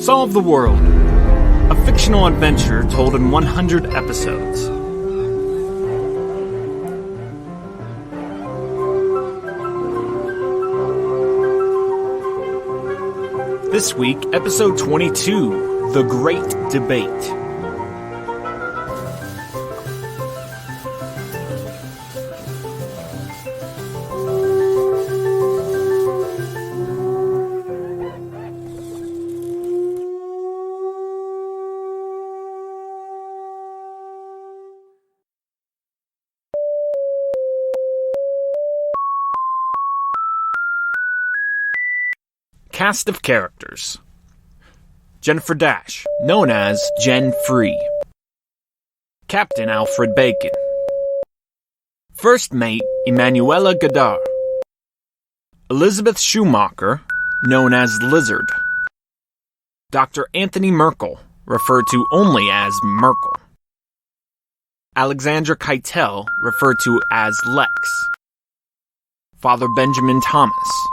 Solve the World, a fictional adventure told in 100 episodes. This week, episode 22, The Great Debate. Cast of characters. Jennifer Dash, known as Jen Free. Captain Alfred Bacon. First Mate Emanuela Godard. Elizabeth Schumacher, known as Lizard. Dr. Anthony Merkel, referred to only as Merkel. Alexandra Keitel, referred to as Lex. Father Benjamin Thomas.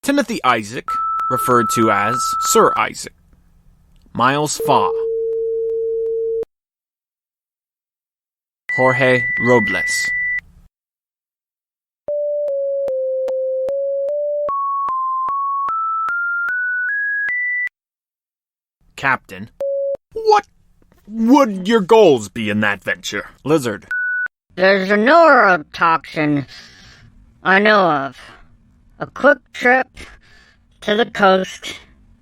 Timothy Isaac, referred to as Sir Isaac. Miles Faw. Jorge Robles. Captain. What would your goals be in that venture? Lizard. There's a neurotoxin I know of. A quick trip to the coast,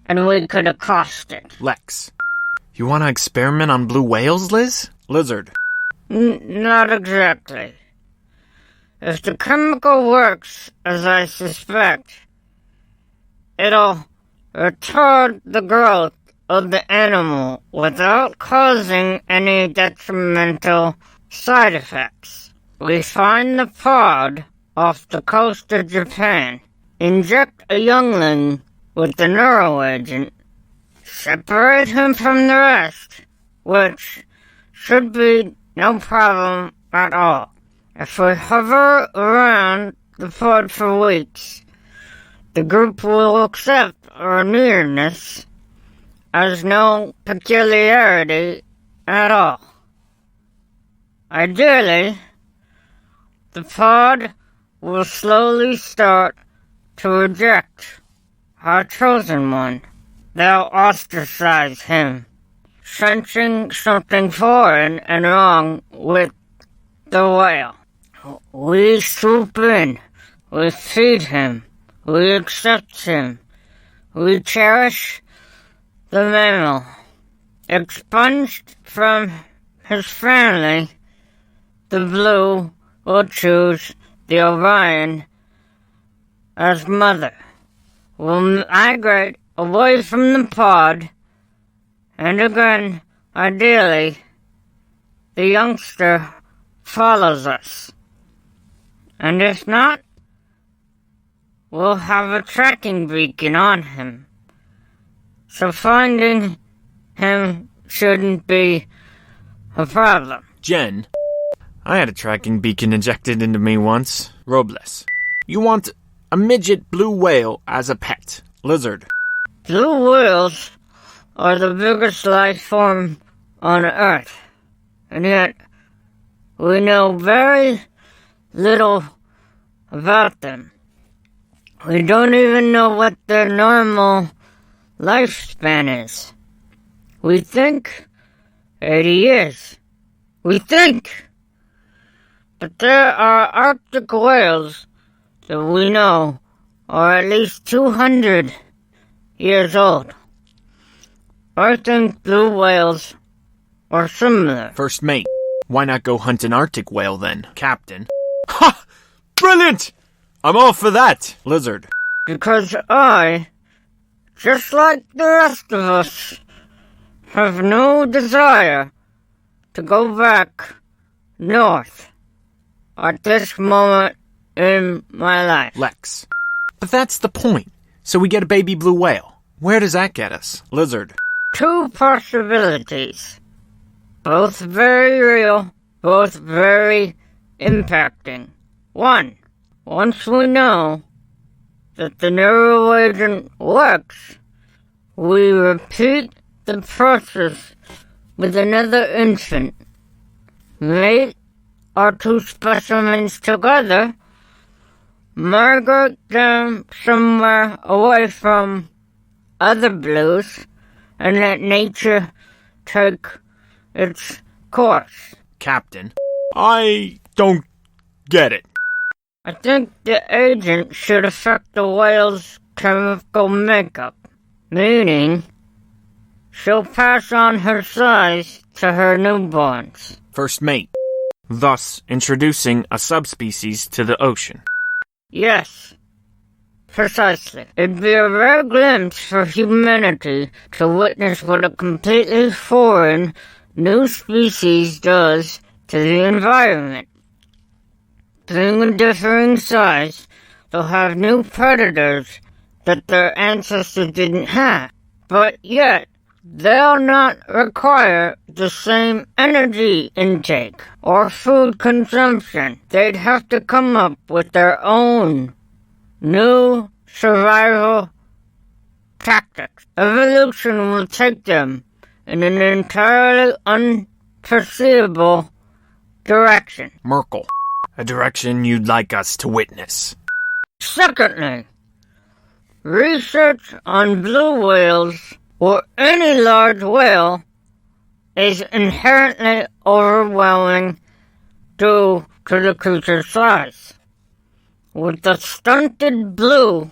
and we could accost it. Lex. You want to experiment on blue whales, Liz? Lizard. Not exactly. If the chemical works as I suspect, it'll retard the growth of the animal without causing any detrimental side effects. We find the pod off the coast of Japan, inject a youngling with the neuroagent, separate him from the rest, which should be no problem at all. If we hover around the pod for weeks, the group will accept our nearness as no peculiarity at all. Ideally, the pod will slowly start to reject our chosen one. They'll ostracize him, sensing something foreign and wrong with the whale. We swoop in, we feed him, we accept him, we cherish the mammal. Expunged from his family, the blue will choose the Orion as mother. Will migrate away from the pod, and again, ideally, the youngster follows us. And if not, we'll have a tracking beacon on him. So finding him shouldn't be a problem. Jen. I had a tracking beacon injected into me once. Robles. You want a midget blue whale as a pet. Lizard. Blue whales are the biggest life form on Earth, and yet we know very little about them. We don't even know what their normal lifespan is. We think 80 years. We think. But there are Arctic whales that we know are at least 200 years old. I think blue whales are similar. First Mate. Why not go hunt an Arctic whale then? Captain. Ha! Brilliant! I'm all for that. Lizard. Because I, just like the rest of us, have no desire to go back north at this moment in my life. Lex. But that's the point. So we get a baby blue whale. Where does that get us? Lizard. Two possibilities. Both very real, both very impacting. One, once we know that the neuroagent works, We repeat the process with another infant. Mate our two specimens together, migrate them somewhere away from other blues, and let nature take its course. Captain, I don't get it. I think the agent should affect the whale's chemical makeup, meaning she'll pass on her size to her newborns. First mate, thus introducing a subspecies to the ocean. Yes, precisely. It'd be a rare glimpse for humanity to witness what a completely foreign new species does to the environment. Being a differing size, they'll have new predators that their ancestors didn't have. But yet, they'll not require the same energy intake or food consumption. They'd have to come up with their own new survival tactics. Evolution will take them in an entirely unforeseeable direction. Merkel, a direction you'd like us to witness. Secondly, research on blue whales or any large whale is inherently overwhelming due to the creature's size. With the stunted blue,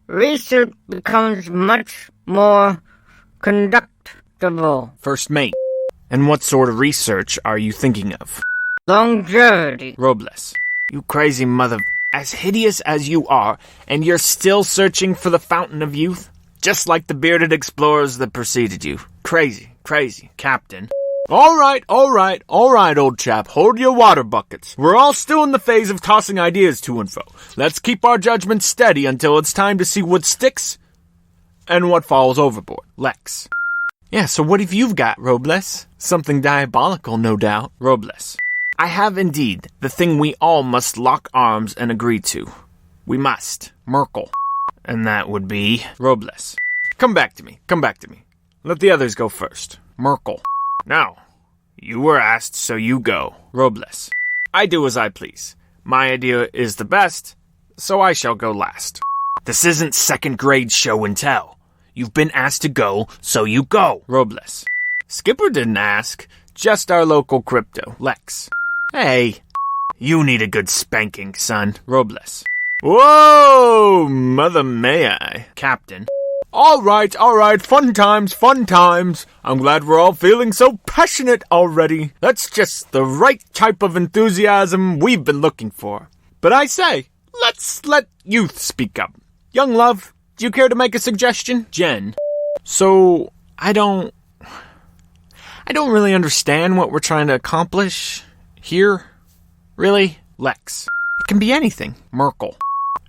research becomes much more conductible. First mate, and what sort of research are you thinking of? Longevity. Robles, you crazy mother... As hideous as you are, and you're still searching for the fountain of youth? Just like the bearded explorers that preceded you. Crazy, crazy, Captain. All right, old chap. Hold your water buckets. We're all still in the phase of tossing ideas to and fro. Let's keep our judgment steady until it's time to see what sticks and what falls overboard. Lex. Yeah, so what have you got, Robles? Something diabolical, no doubt. Robles. I have indeed the thing we all must lock arms and agree to. We must. Merkel. And that would be... Robles. Come back to me. Let the others go first. Merkel. Now, you were asked, so you go. Robles. I do as I please. My idea is the best, so I shall go last. This isn't second grade show and tell. You've been asked to go, so you go. Robles. Skipper didn't ask. Just our local crypto. Lex. Hey, you need a good spanking, son. Robles. Whoa, mother may I. Captain. All right, fun times. I'm glad we're all feeling so passionate already. That's just the right type of enthusiasm we've been looking for. But I say, let's let youth speak up. Young love, do you care to make a suggestion? Jen. So, I don't really understand what we're trying to accomplish here. Really? Lex. It can be anything. Merkel.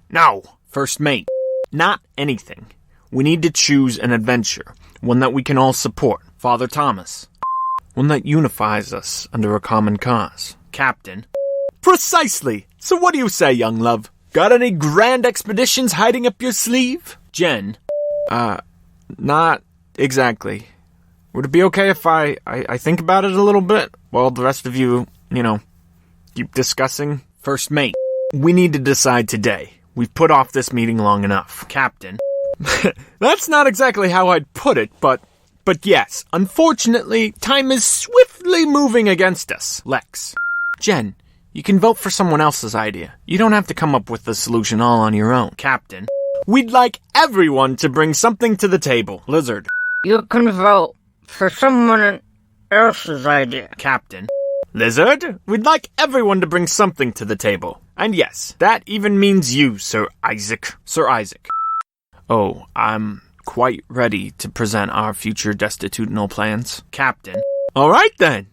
No. First mate. Not anything. We need to choose an adventure, one that we can all support. Father Thomas. One that unifies us under a common cause. Captain. Precisely. So what do you say, young love? Got any grand expeditions hiding up your sleeve? Jen. Not exactly. Would it be okay if I think about it a little bit while the rest of you, keep discussing? First mate. We need to decide today. We've put off this meeting long enough. Captain. That's not exactly how I'd put it, but yes, unfortunately, time is swiftly moving against us. Lex. Jen, you can vote for someone else's idea. You don't have to come up with the solution all on your own. Captain. We'd like everyone to bring something to the table. Lizard. You can vote for someone else's idea. Captain. Lizard, we'd like everyone to bring something to the table. And yes, that even means you, Sir Isaac. Sir Isaac. Oh, I'm quite ready to present our future destitutional plans. Captain. All right then.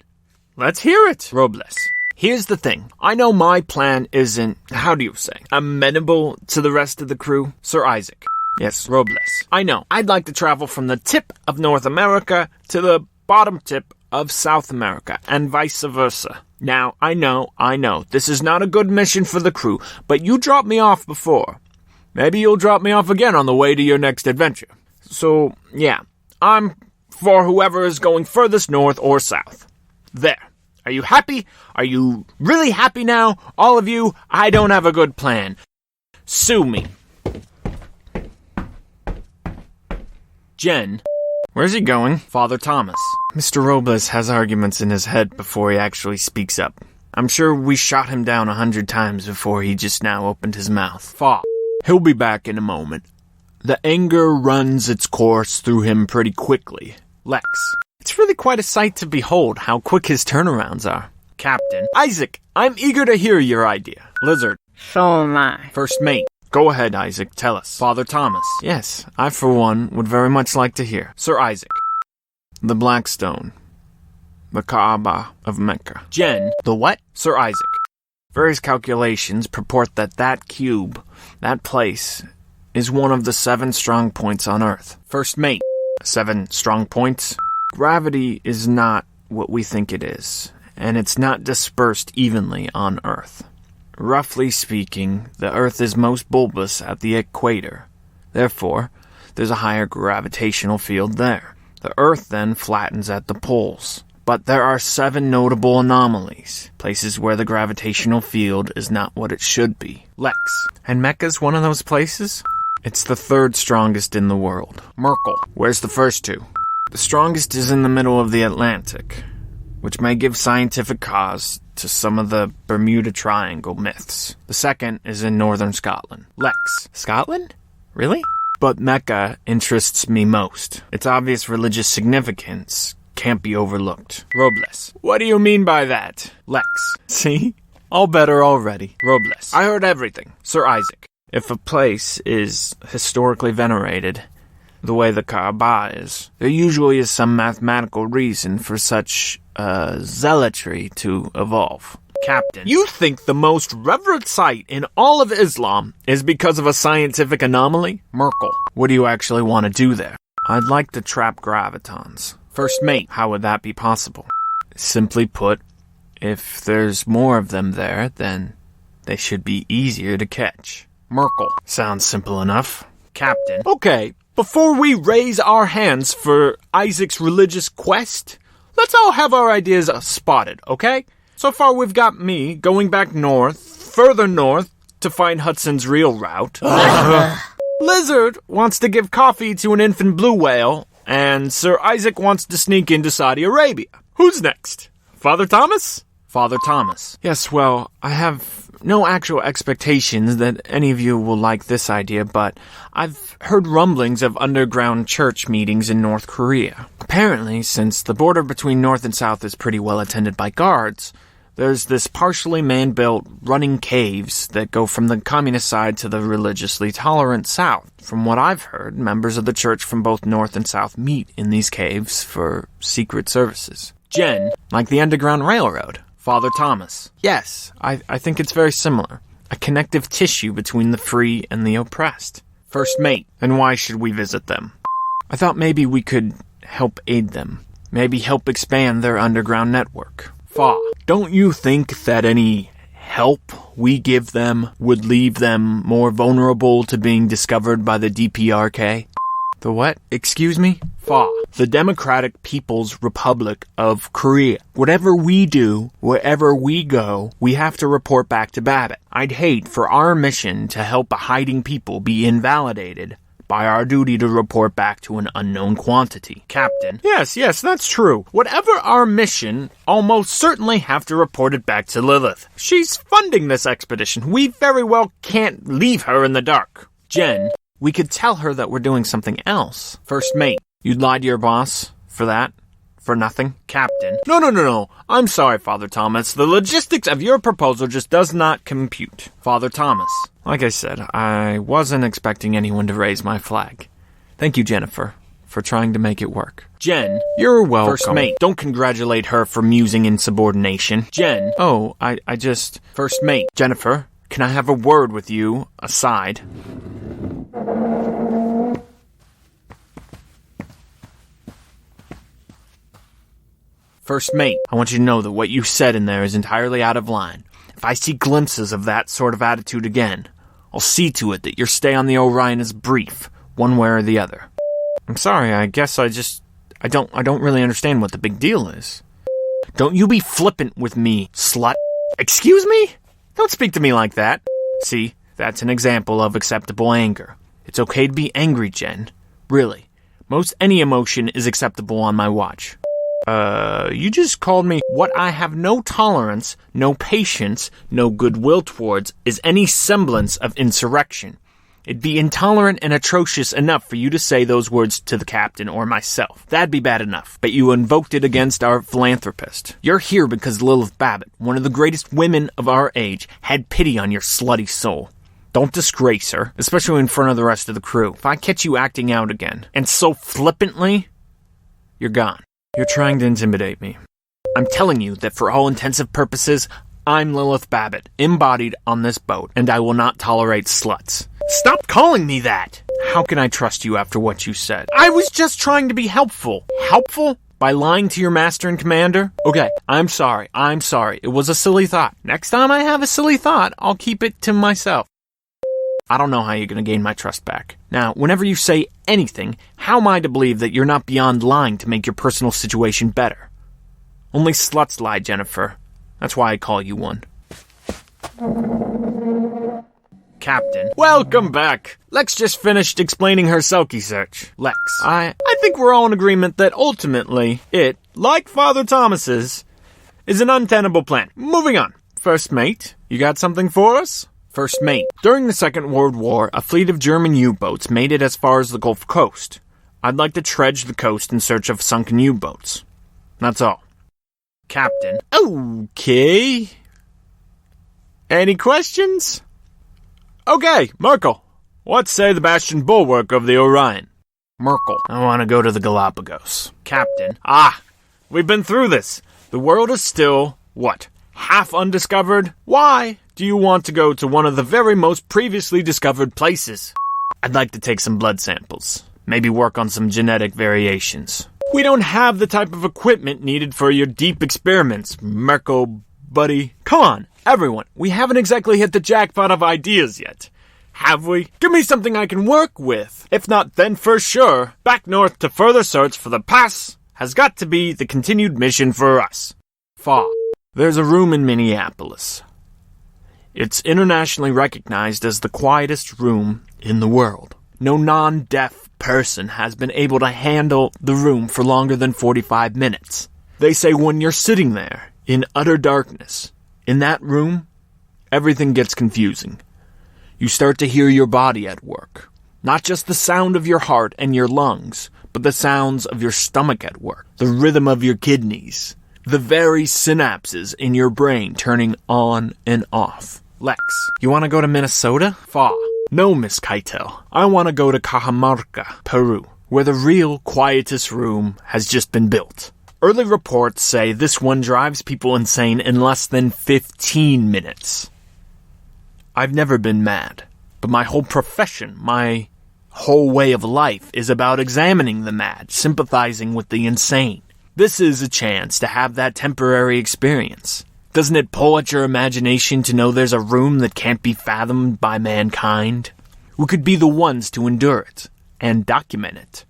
Let's hear it. Robles. Here's the thing. I know my plan isn't, how do you say, amenable to the rest of the crew. Sir Isaac. Yes, Robles. I know. I'd like to travel from the tip of North America to the bottom tip of South America, and vice versa. Now, I know, this is not a good mission for the crew, but you dropped me off before. Maybe you'll drop me off again on the way to your next adventure. So, yeah, I'm for whoever is going furthest north or south. There. Are you happy? Are you really happy now? All of you, I don't have a good plan. Sue me. Jen. Where's he going? Father Thomas. Mr. Robles has arguments in his head before he actually speaks up. I'm sure we shot him down 100 times before he just now opened his mouth. Fa. He'll be back in a moment. The anger runs its course through him pretty quickly. Lex. It's really quite a sight to behold how quick his turnarounds are. Captain. Isaac, I'm eager to hear your idea. Lizard. So am I. First mate. Go ahead, Isaac, tell us. Father Thomas. Yes, I for one would very much like to hear. Sir Isaac. The Black Stone. The Kaaba of Mecca. Jen. The what? Sir Isaac. Various calculations purport that cube, that place, is one of the 7 strong points on Earth. First mate. 7 strong points? Gravity is not what we think it is, and it's not dispersed evenly on Earth. Roughly speaking, the Earth is most bulbous at the equator. Therefore, there's a higher gravitational field there. The Earth then flattens at the poles. But there are 7 notable anomalies, places where the gravitational field is not what it should be. Lex. And Mecca's one of those places? It's the 3rd strongest in the world. Merkel. Where's the first 2? The strongest is in the middle of the Atlantic, which may give scientific cause to some of the Bermuda Triangle myths. The second is in northern Scotland. Lex. Scotland? Really? But Mecca interests me most. Its obvious religious significance can't be overlooked. Robles. What do you mean by that? Lex. See? All better already. Robles. I heard everything. Sir Isaac. If a place is historically venerated, the way the Kaaba is, there usually is some mathematical reason for such zealotry to evolve. Captain. You think the most revered site in all of Islam is because of a scientific anomaly? Merkel. What do you actually want to do there? I'd like to trap gravitons. First mate. How would that be possible? Simply put, if there's more of them there, then they should be easier to catch. Merkel. Sounds simple enough. Captain. Okay. Before we raise our hands for Isaac's religious quest, let's all have our ideas spotted, okay? So far we've got me going back further north, to find Hudson's real route. Lizard wants to give coffee to an infant blue whale, and Sir Isaac wants to sneak into Saudi Arabia. Who's next? Father Thomas? Father Thomas. Yes, well, I have no actual expectations that any of you will like this idea, but I've heard rumblings of underground church meetings in North Korea. Apparently, since the border between North and South is pretty well attended by guards, there's this partially man-built running caves that go from the communist side to the religiously tolerant South. From what I've heard, members of the church from both North and South meet in these caves for secret services. Jen, like the Underground Railroad. Father Thomas. Yes, I think it's very similar. A connective tissue between the free and the oppressed. First mate. And why should we visit them? I thought maybe we could help aid them. Maybe help expand their underground network. Fa. Don't you think that any help we give them would leave them more vulnerable to being discovered by the DPRK? The what? Excuse me? Fa. The Democratic People's Republic of Korea. Whatever we do, wherever we go, we have to report back to Babbitt. I'd hate for our mission to help a hiding people be invalidated by our duty to report back to an unknown quantity. Captain. Yes, that's true. Whatever our mission, I'll most certainly have to report it back to Lilith. She's funding this expedition. We very well can't leave her in the dark. Jen. We could tell her that we're doing something else. First mate. You'd lie to your boss? For that? For nothing? Captain. No. I'm sorry, Father Thomas. The logistics of your proposal just does not compute. Father Thomas. Like I said, I wasn't expecting anyone to raise my flag. Thank you, Jennifer, for trying to make it work. Jen. You're welcome. First mate. Don't congratulate her for musing insubordination. Jen. Oh, I just... First mate. Jennifer, can I have a word with you, aside? First mate, I want you to know that what you said in there is entirely out of line. If I see glimpses of that sort of attitude again, I'll see to it that your stay on the Orion is brief, one way or the other. I'm sorry, I guess I don't really understand what the big deal is. Don't you be flippant with me, slut. Excuse me? Don't speak to me like that. See, that's an example of acceptable anger. It's okay to be angry, Jen. Really. Most any emotion is acceptable on my watch. You just called me what I have no tolerance, no patience, no goodwill towards is any semblance of insurrection. It'd be intolerant and atrocious enough for you to say those words to the captain or myself. That'd be bad enough. But you invoked it against our philanthropist. You're here because Lilith Babbitt, one of the greatest women of our age, had pity on your slutty soul. Don't disgrace her, especially in front of the rest of the crew. If I catch you acting out again, and so flippantly, you're gone. You're trying to intimidate me. I'm telling you that for all intensive purposes, I'm Lilith Babbitt, embodied on this boat, and I will not tolerate sluts. Stop calling me that! How can I trust you after what you said? I was just trying to be helpful. Helpful? By lying to your master and commander? Okay, I'm sorry. It was a silly thought. Next time I have a silly thought, I'll keep it to myself. I don't know how you're going to gain my trust back. Now, whenever you say anything, how am I to believe that you're not beyond lying to make your personal situation better? Only sluts lie, Jennifer. That's why I call you one. Captain. Welcome back. Lex just finished explaining her Selkie search. Lex, I think we're all in agreement that ultimately it, like Father Thomas's, is an untenable plan. Moving on. First mate, you got something for us? First mate. During the Second World War, a fleet of German U-boats made it as far as the Gulf Coast. I'd like to trudge the coast in search of sunken U-boats. That's all. Captain. Okay. Any questions? Okay, Merkel. What say the bastion bulwark of the Orion? Merkel. I want to go to the Galapagos. Captain. We've been through this. The world is still, what, half undiscovered? Why do you want to go to one of the very most previously discovered places? I'd like to take some blood samples. Maybe work on some genetic variations. We don't have the type of equipment needed for your deep experiments, Merkel, buddy. Come on, everyone. We haven't exactly hit the jackpot of ideas yet. Have we? Give me something I can work with. If not, then for sure, back north to further search for the pass has got to be the continued mission for us. Fa. There's a room in Minneapolis. It's internationally recognized as the quietest room in the world. No non-deaf person has been able to handle the room for longer than 45 minutes. They say when you're sitting there, in utter darkness, in that room, everything gets confusing. You start to hear your body at work. Not just the sound of your heart and your lungs, but the sounds of your stomach at work. The rhythm of your kidneys. The very synapses in your brain turning on and off. Lex, you want to go to Minnesota? Fa. No, Miss Keitel. I want to go to Cajamarca, Peru, where the real quietest room has just been built. Early reports say this one drives people insane in less than 15 minutes. I've never been mad, but my whole profession, my whole way of life is about examining the mad, sympathizing with the insane. This is a chance to have that temporary experience. Doesn't it pull at your imagination to know there's a room that can't be fathomed by mankind? We could be the ones to endure it, and document it,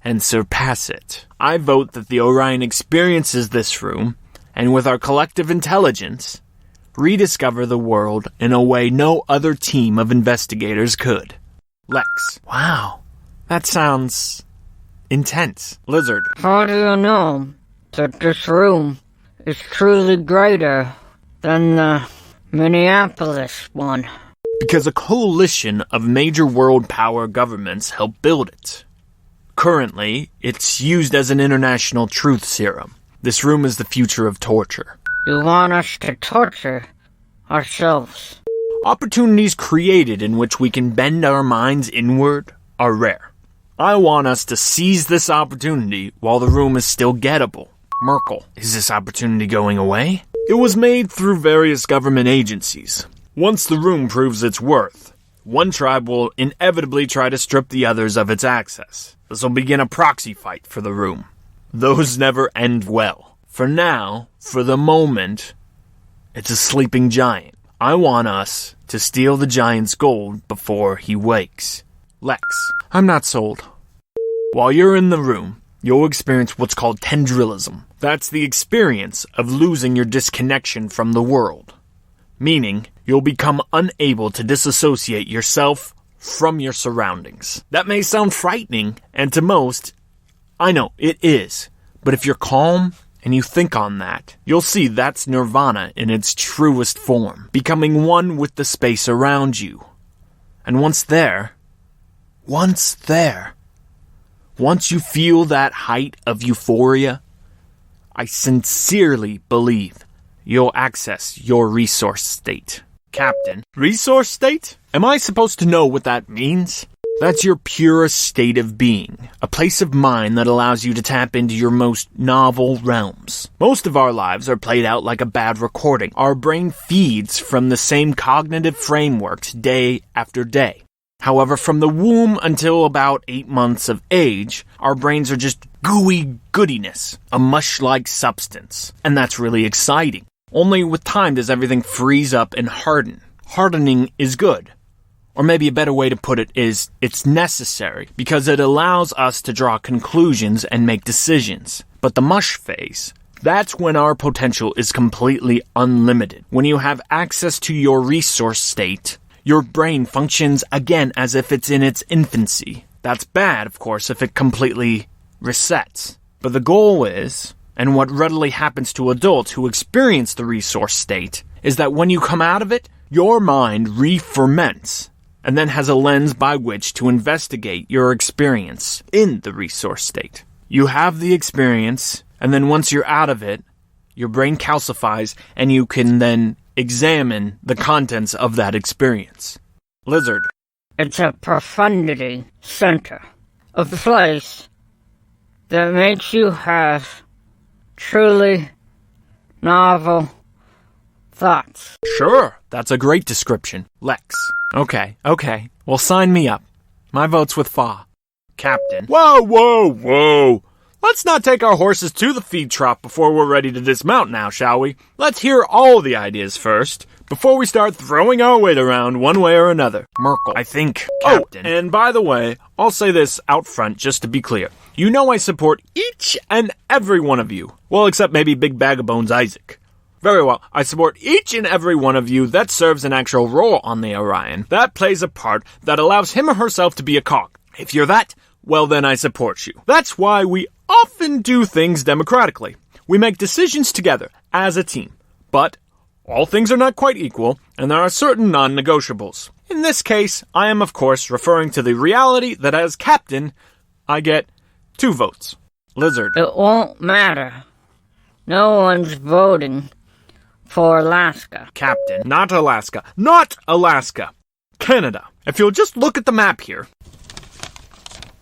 and surpass it. I vote that the Orion experiences this room, and with our collective intelligence, rediscover the world in a way no other team of investigators could. Lex. Wow, that sounds intense. Lizard. How do you know that this room is truly greater than the Minneapolis one? Because a coalition of major world power governments helped build it. Currently, it's used as an international truth serum. This room is the future of torture. You want us to torture ourselves? Opportunities created in which we can bend our minds inward are rare. I want us to seize this opportunity while the room is still gettable. Merkel, is this opportunity going away? It was made through various government agencies. Once the room proves its worth, one tribe will inevitably try to strip the others of its access. This will begin a proxy fight for the room. Those never end well. For now, for the moment, it's a sleeping giant. I want us to steal the giant's gold before he wakes. Lex, I'm not sold. While you're in the room, you'll experience what's called tendrilism. That's the experience of losing your disconnection from the world. Meaning, you'll become unable to disassociate yourself from your surroundings. That may sound frightening, and to most, I know, it is. But if you're calm and you think on that, you'll see that's nirvana in its truest form, becoming one with the space around you. And once you feel that height of euphoria, I sincerely believe you'll access your resource state. Captain, resource state? Am I supposed to know what that means? That's your purest state of being, a place of mind that allows you to tap into your most novel realms. Most of our lives are played out like a bad recording. Our brain feeds from the same cognitive frameworks day after day. However, from the womb until about 8 months of age, our brains are just gooey goodiness, a mush-like substance. And that's really exciting. Only with time does everything freeze up and harden. Hardening is good. Or maybe a better way to put it is, it's necessary, because it allows us to draw conclusions and make decisions. But the mush phase, that's when our potential is completely unlimited. When you have access to your resource state, your brain functions again as if it's in its infancy. That's bad, of course, if it completely resets. But the goal is, and what readily happens to adults who experience the resource state, is that when you come out of it, your mind re-ferments, and then has a lens by which to investigate your experience in the resource state. You have the experience, and then once you're out of it, your brain calcifies, and you can then examine the contents of that experience. Lizard. It's a profundity center, a place that makes you have truly novel thoughts. Sure, that's a great description. Lex. Okay. Well, sign me up. My vote's with Fa. Captain. Whoa! Let's not take our horses to the feed trough before we're ready to dismount now, shall we? Let's hear all the ideas first, before we start throwing our weight around one way or another. Merkel. I think, Captain. Oh, and by the way, I'll say this out front just to be clear. You know I support each and every one of you. Well, except maybe Big Bag of Bones Isaac. Very well, I support each and every one of you that serves an actual role on the Orion, that plays a part that allows him or herself to be a cog. If you're that, well then I support you. That's why we often do things democratically. We make decisions together, as a team. But all things are not quite equal, and there are certain non-negotiables. In this case, I am of course referring to the reality that as captain, I get 2 votes. Lizard. It won't matter. No one's voting for Alaska. Captain. Not Alaska. Canada. If you'll just look at the map here.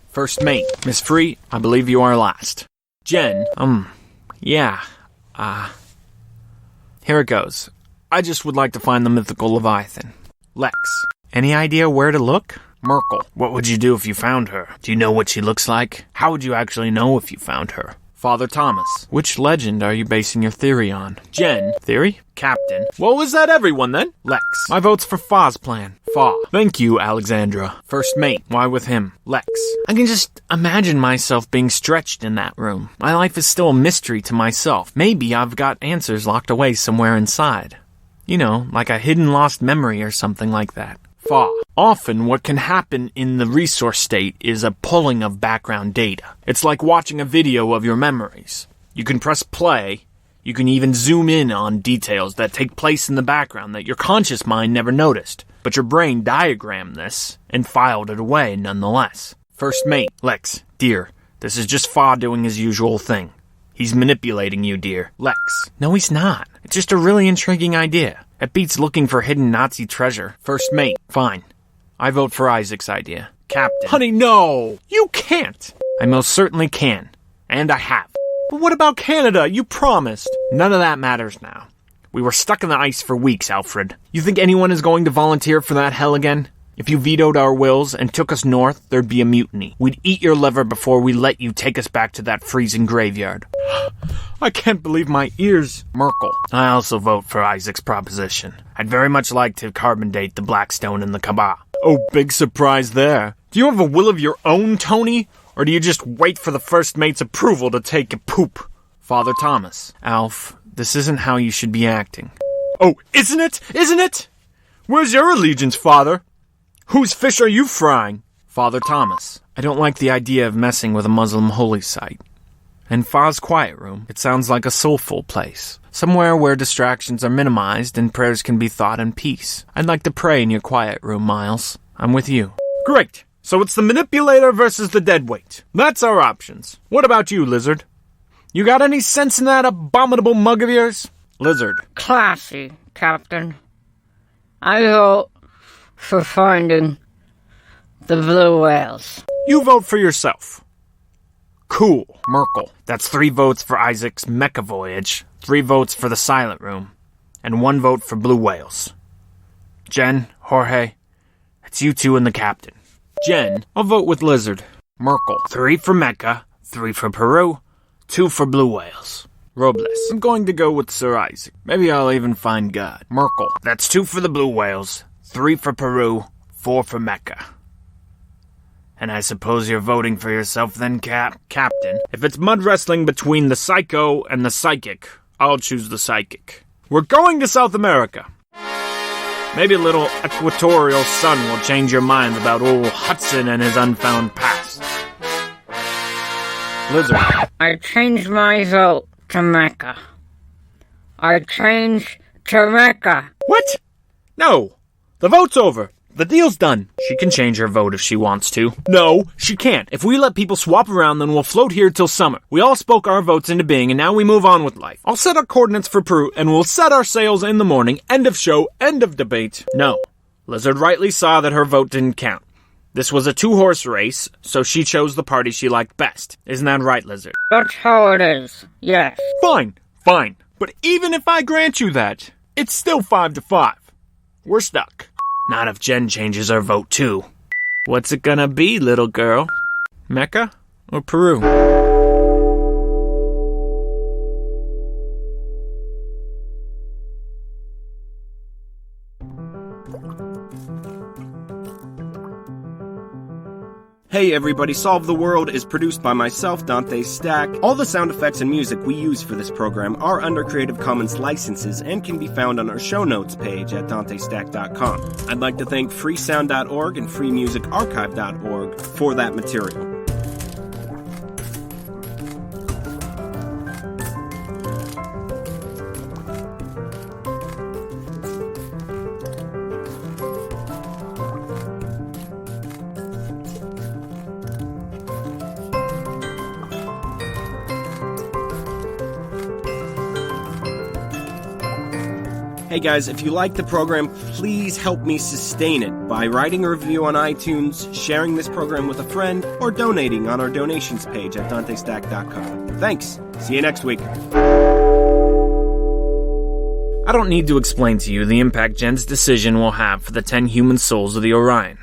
First mate. Miss Free, I believe you are last. Jen. Yeah. Here it goes. I just would like to find the mythical Leviathan. Lex. Any idea where to look? Merkel. What would you do if you found her? Do you know what she looks like? How would you actually know if you found her? Father Thomas. Which legend are you basing your theory on? Jen. Theory? Captain. Well, is that everyone then? Lex. My vote's for Fa's plan. Fa. Thank you, Alexandra. First mate. Why with him? Lex. I can just imagine myself being stretched in that room. My life is still a mystery to myself. Maybe I've got answers locked away somewhere inside. You know, like a hidden lost memory or something like that. Fa. Often what can happen in the resource state is a pulling of background data. It's like watching a video of your memories. You can press play, you can even zoom in on details that take place in the background that your conscious mind never noticed, but your brain diagrammed this and filed it away nonetheless. First mate. Lex. Dear, this is just Fa doing his usual thing. He's manipulating you, dear. Lex. No, he's not. It's just a really intriguing idea. It beats looking for hidden Nazi treasure. First mate. Fine. I vote for Isaac's idea. Captain. Honey, no! You can't! I most certainly can. And I have. But what about Canada? You promised. None of that matters now. We were stuck in the ice for weeks, Alfred. You think anyone is going to volunteer for that hell again? If you vetoed our wills and took us north, there'd be a mutiny. We'd eat your liver before we let you take us back to that freezing graveyard. I can't believe my ears. Merkel. I also vote for Isaac's proposition. I'd very much like to carbon date the Blackstone and the Kaaba. Oh, big surprise there. Do you have a will of your own, Tony? Or do you just wait for the first mate's approval to take a poop? Father Thomas. Alf, this isn't how you should be acting. Oh, isn't it? Isn't it? Where's your allegiance, Father? Whose fish are you frying? Father Thomas. I don't like the idea of messing with a Muslim holy site. In Fa's quiet room, it sounds like a soulful place. Somewhere where distractions are minimized and prayers can be thought in peace. I'd like to pray in your quiet room, Miles. I'm with you. Great. So it's the manipulator versus the deadweight. That's our options. What about you, Lizard? You got any sense in that abominable mug of yours? Lizard. Classy, Captain. I vote for finding the blue whales. You vote for yourself. Cool. Merkel. That's 3 votes for Isaac's mecha voyage, 3 votes for the silent room, and 1 vote for blue whales. Jen, Jorge, it's you 2 and the captain. Jen, I'll vote with Lizard. Merkel. 3 for mecha, 3 for Peru, 2 for blue whales. Robles. I'm going to go with Sir Isaac. Maybe I'll even find God. Merkel. That's 2 for the blue whales, 3 for Peru, 4 for mecha. And I suppose you're voting for yourself then, Captain. If it's mud wrestling between the psycho and the psychic, I'll choose the psychic. We're going to South America. Maybe a little equatorial sun will change your minds about old Hudson and his unfound past. Lizard. I changed my vote to Mecca. I changed to Mecca. What? No. The vote's over. The deal's done. She can change her vote if she wants to. No, she can't. If we let people swap around, then we'll float here till summer. We all spoke our votes into being, and now we move on with life. I'll set our coordinates for Peru, and we'll set our sails in the morning. End of show. End of debate. No. Lizard rightly saw that her vote didn't count. This was a 2-horse race, so she chose the party she liked best. Isn't that right, Lizard? That's how it is, yes. Fine. But even if I grant you that, it's still 5-5. We're stuck. Not if Jen changes her vote too. What's it gonna be, little girl? Mecca or Peru? Hey everybody, Solve the World is produced by myself, Dante Stack. All the sound effects and music we use for this program are under Creative Commons licenses and can be found on our show notes page at dantestack.com. I'd like to thank freesound.org and freemusicarchive.org for that material. Hey guys, if you like the program, please help me sustain it by writing a review on iTunes, sharing this program with a friend, or donating on our donations page at dantestack.com. Thanks. See you next week. I don't need to explain to you the impact Jen's decision will have for the 10 human souls of the Orion.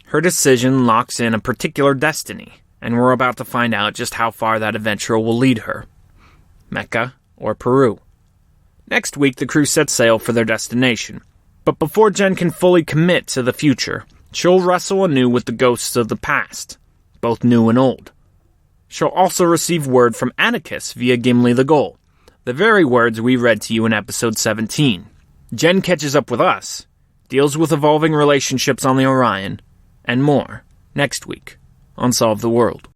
Her decision locks in a particular destiny, and we're about to find out just how far that adventure will lead her. Mecca or Peru. Next week, the crew sets sail for their destination. But before Jen can fully commit to the future, she'll wrestle anew with the ghosts of the past, both new and old. She'll also receive word from Atticus via Gimli the Gull, the very words we read to you in episode 17. Jen catches up with us, deals with evolving relationships on the Orion, and more next week on Solve the World.